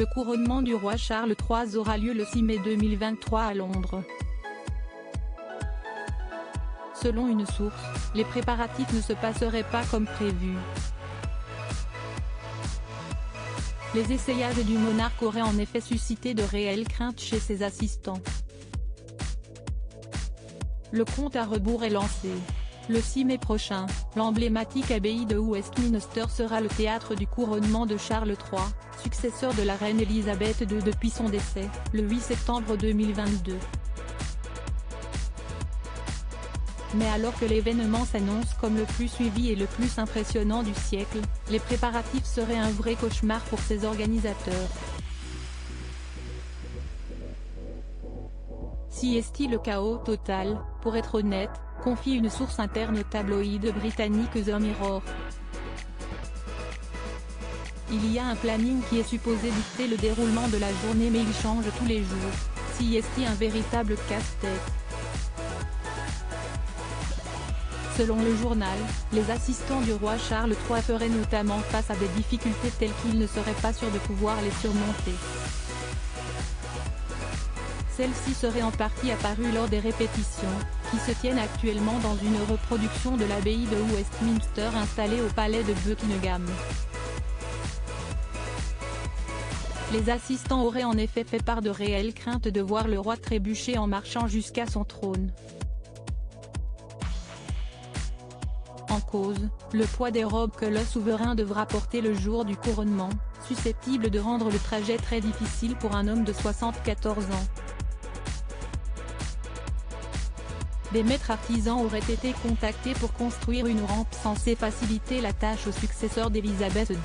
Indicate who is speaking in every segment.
Speaker 1: Le couronnement du roi Charles III aura lieu le 6 mai 2023 à Londres. Selon une source, les préparatifs ne se passeraient pas comme prévu. Les essayages du monarque auraient en effet suscité de réelles craintes chez ses assistants. Le compte à rebours est lancé. Le 6 mai prochain, l'emblématique abbaye de Westminster sera le théâtre du couronnement de Charles III, successeur de la reine Elisabeth II depuis son décès, le 8 septembre 2022. Mais alors que l'événement s'annonce comme le plus suivi et le plus impressionnant du siècle, les préparatifs seraient un vrai cauchemar pour ses organisateurs. Si est-il le chaos total, pour être honnête, confie une source interne au tabloïd britannique The Mirror. Il y a un planning qui est supposé dicter le déroulement de la journée mais il change tous les jours. Si est-il un véritable casse-tête? Selon le journal, les assistants du roi Charles III feraient notamment face à des difficultés telles qu'ils ne seraient pas sûrs de pouvoir les surmonter. Celle-ci serait en partie apparue lors des répétitions, qui se tiennent actuellement dans une reproduction de l'abbaye de Westminster installée au palais de Buckingham. Les assistants auraient en effet fait part de réelles craintes de voir le roi trébucher en marchant jusqu'à son trône. En cause, le poids des robes que le souverain devra porter le jour du couronnement, susceptible de rendre le trajet très difficile pour un homme de 74 ans. Des maîtres artisans auraient été contactés pour construire une rampe censée faciliter la tâche au successeur d'Elisabeth II.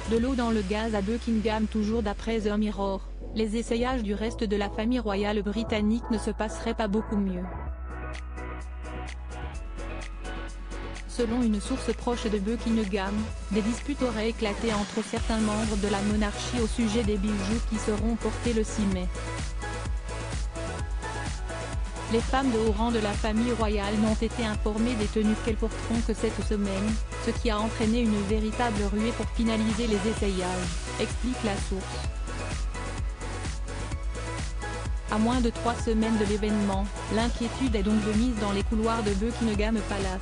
Speaker 1: De l'eau dans le gaz à Buckingham. Toujours d'après The Mirror, les essayages du reste de la famille royale britannique ne se passeraient pas beaucoup mieux. Selon une source proche de Buckingham, des disputes auraient éclaté entre certains membres de la monarchie au sujet des bijoux qui seront portés le 6 mai. Les femmes de haut rang de la famille royale n'ont été informées des tenues qu'elles porteront que cette semaine, ce qui a entraîné une véritable ruée pour finaliser les essayages, explique la source. À moins de 3 semaines de l'événement, l'inquiétude est donc de mise dans les couloirs de Buckingham Palace.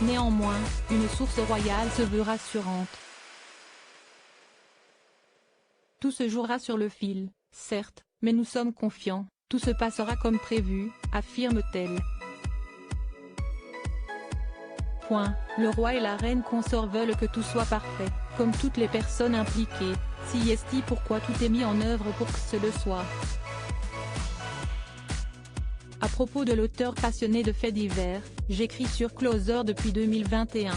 Speaker 1: Néanmoins, une source royale se veut rassurante. Tout se jouera sur le fil, certes, mais nous sommes confiants, tout se passera comme prévu, affirme-t-elle. Le roi et la reine consort veulent que tout soit parfait, comme toutes les personnes impliquées, si est-il pourquoi tout est mis en œuvre pour que ce le soit. À propos de l'auteur passionné de faits divers, j'écris sur Closer depuis 2021.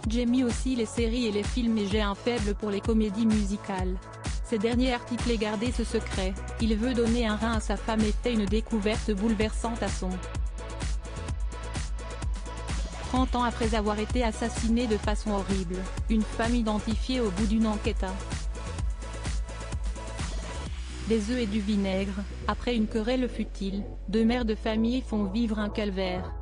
Speaker 1: J'aime aussi les séries et les films et j'ai un faible pour les comédies musicales. Ces derniers articles est gardé ce secret, il veut donner un rein à sa femme et fait une découverte bouleversante à son 30 ans après avoir été assassinée de façon horrible, une femme identifiée au bout d'une enquête à des œufs et du vinaigre, après une querelle futile, 2 mères de famille font vivre un calvaire.